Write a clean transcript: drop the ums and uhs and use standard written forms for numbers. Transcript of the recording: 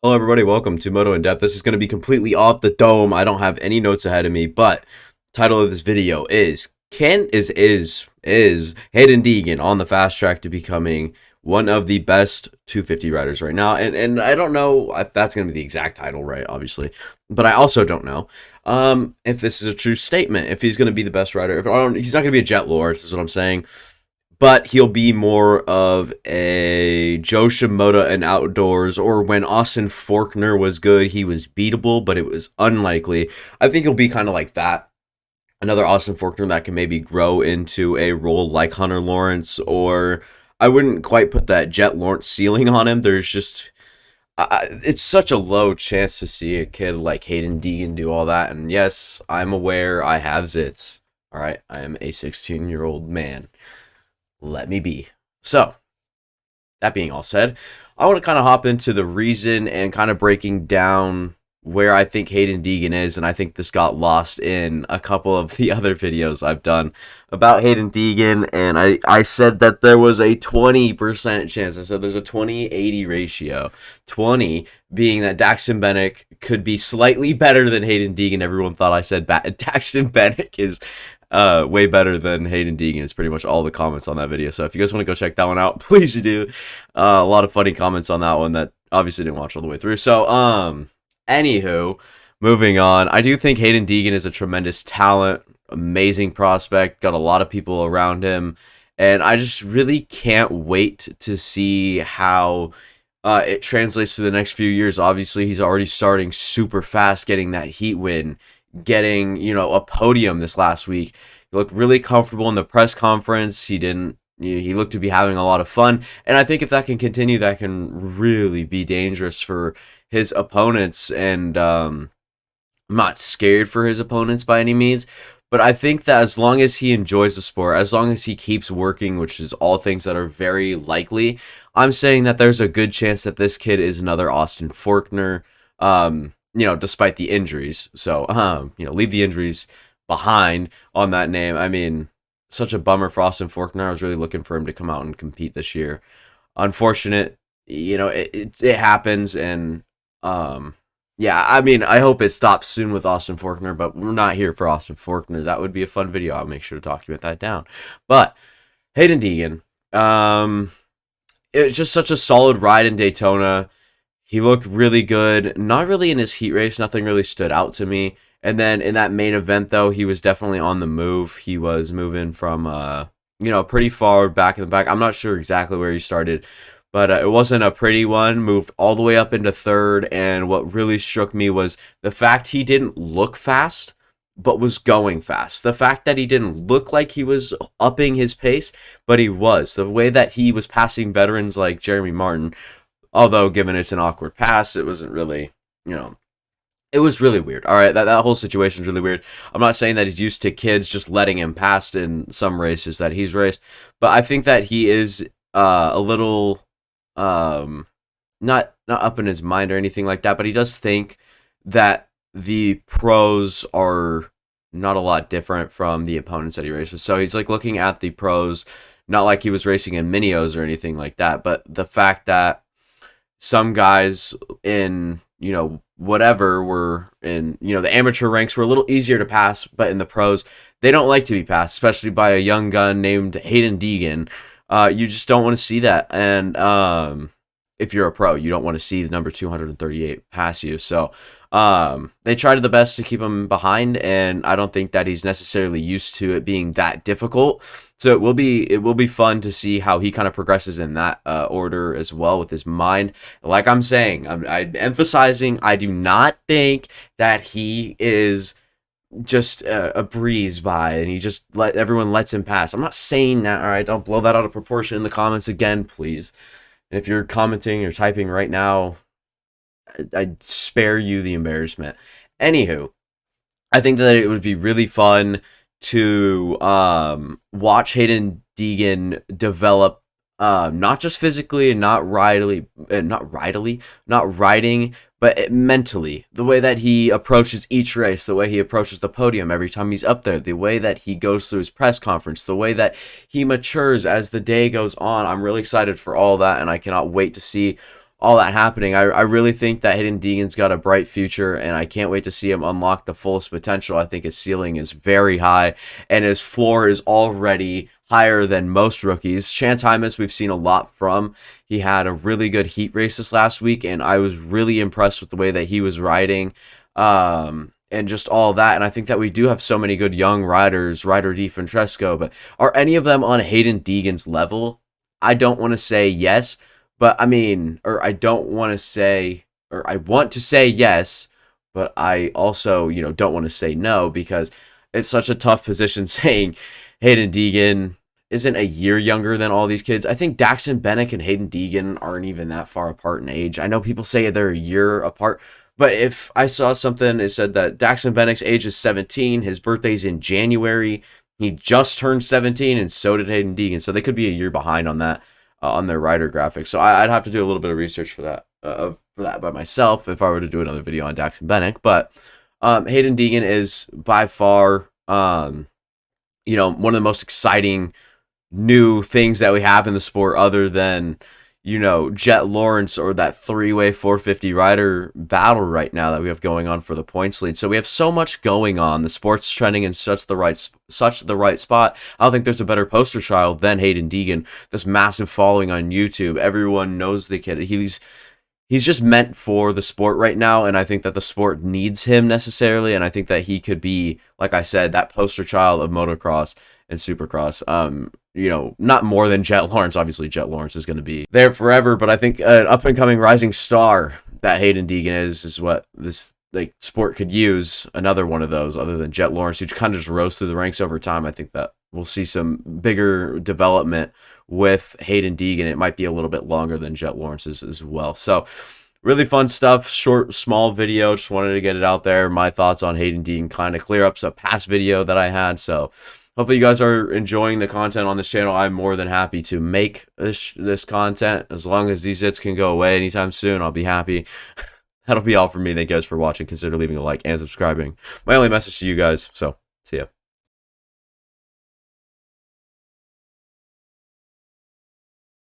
Hello, everybody. Welcome to Moto in Depth. This is going to be completely off the dome. I don't have any notes ahead of me, but title of this video is is Haiden Deegan on the fast track to becoming one of the best 250 riders right now? And I don't know if that's going to be the exact title, right? Obviously, but I also don't know if this is a true statement. If he's going to be the best rider, if I don't, he's not going to be a Jet Lord. This is what I'm saying, but he'll be more of a Joe Shimoda in outdoors, or when Austin Faulkner was good, he was beatable, but it was unlikely. I think he'll be kind of like that. Another Austin Faulkner that can maybe grow into a role like Hunter Lawrence, or I wouldn't quite put that Jet Lawrence ceiling on him. There's just, it's such a low chance to see a kid like Haiden Deegan do all that. And yes, I'm aware I have zits. All right, I am a 16-year-old man. Let me be. So, that being all said, I want to kind of hop into the reason and kind of breaking down where I think Haiden Deegan is, and I think this got lost in a couple of the other videos I've done about Haiden Deegan, and I said that there was a 20% chance. I said there's a 20-80 ratio. 20 being that Daxton Bennick could be slightly better than Haiden Deegan. Everyone thought I said Daxton Bennick is way better than Haiden Deegan. Is pretty much all the comments on that video. So if you guys want to go check that one out, please do. A lot of funny comments on that one that obviously didn't watch all the way through. So anywho, moving on. I do think Haiden Deegan is a tremendous talent, amazing prospect, got a lot of people around him, and I just really can't wait to see how it translates to the next few years. Obviously, he's already starting super fast, getting that heat win, getting, a podium this last week. He looked really comfortable in the press conference. He looked to be having a lot of fun, and I think if that can continue, that can really be dangerous for his opponents. And I'm not scared for his opponents by any means, but I think that as long as he enjoys the sport, as long as he keeps working, which is all things that are very likely, I'm saying that there's a good chance that this kid is another Austin Faulkner. Despite the injuries. So, leave the injuries behind on that name. I mean, such a bummer for Austin Faulkner. I was really looking for him to come out and compete this year. Unfortunate, it happens. And, I mean, I hope it stops soon with Austin Faulkner, but we're not here for Austin Faulkner. That would be a fun video. I'll make sure to document that down. But, Haiden Deegan, it was just such a solid ride in Daytona. He looked really good. Not really in his heat race. Nothing really stood out to me. And then in that main event, though, he was definitely on the move. He was moving from, pretty far back in the back. I'm not sure exactly where he started, but it wasn't a pretty one. Moved all the way up into third. And what really struck me was the fact he didn't look fast, but was going fast. The fact that he didn't look like he was upping his pace, but he was. The way that he was passing veterans like Jeremy Martin. Although, given it's an awkward pass, it wasn't really, it was really weird. All right, that whole situation is really weird. I'm not saying that he's used to kids just letting him pass in some races that he's raced, but I think that he is a little, not up in his mind or anything like that, but he does think that the pros are not a lot different from the opponents that he races. So he's like looking at the pros, not like he was racing in minios or anything like that, but the fact that some guys in, whatever were in, the amateur ranks were a little easier to pass, but in the pros, they don't like to be passed, especially by a young gun named Haiden Deegan. You just don't want to see that. And if you're a pro, you don't want to see the number 238 pass you. So they tried the best to keep him behind, and I don't think that he's necessarily used to it being that difficult. So it will be fun to see how he kind of progresses in that order as well with his mind. Like I'm saying, I'm emphasizing, I do not think that he is just a breeze by and he just everyone lets him pass. I'm not saying that. All right, don't blow that out of proportion in the comments again, please. And if you're commenting or typing right now, I'd spare you the embarrassment. Anywho, I think that it would be really fun to watch Haiden Deegan develop, not just physically and not riding, but mentally. The way that he approaches each race, the way he approaches the podium every time he's up there, the way that he goes through his press conference, the way that he matures as the day goes on. I'm really excited for all that, and I cannot wait to see all that happening. I really think that Haiden Deegan's got a bright future, and I can't wait to see him unlock the fullest potential. I think his ceiling is very high, and his floor is already higher than most rookies. Chance Hymas, we've seen a lot from. He had a really good heat race this last week, and I was really impressed with the way that he was riding. And just all that. And I think that we do have so many good young riders, Ryder DiFrancesco, but are any of them on Haiden Deegan's level? I don't want to say yes, but I mean, or I don't want to say, or I want to say yes, but I also, don't want to say no, because it's such a tough position saying Haiden Deegan isn't a year younger than all these kids. I think Daxton Bennick and Haiden Deegan aren't even that far apart in age. I know people say they're a year apart, but if I saw something, it said that Daxton Bennick's age is 17. His birthday's in January. He just turned 17, and so did Haiden Deegan. So they could be a year behind on that, on their rider graphics. So I'd have to do a little bit of research for that by myself if I were to do another video on Daxton Bennick. But Haiden Deegan is by far, one of the most exciting new things that we have in the sport, other than Jet Lawrence or that three-way 450 rider battle right now that we have going on for the points lead. So we have so much going on. The sport's trending in such the right spot. I don't think there's a better poster child than Haiden Deegan. This massive following on YouTube. Everyone knows the kid. He's just meant for the sport right now, and I think that the sport needs him necessarily, and I think that he could be, like I said, that poster child of motocross and supercross. Not more than Jet Lawrence. Obviously, Jet Lawrence is going to be there forever, but I think an up-and-coming rising star that Haiden Deegan is what this sport could use. Another one of those, other than Jet Lawrence, who kind of just rose through the ranks over time. I think that we'll see some bigger development with Haiden Deegan. It might be a little bit longer than Jet Lawrence as well. So really fun stuff. Short, small video. Just wanted to get it out there. My thoughts on Haiden Deegan kind of clear up a past video that I had. So hopefully you guys are enjoying the content on this channel. I'm more than happy to make this content. As long as these hits can go away anytime soon, I'll be happy. That'll be all for me. Thank you guys for watching. Consider leaving a like and subscribing. My only message to you guys. So, see ya.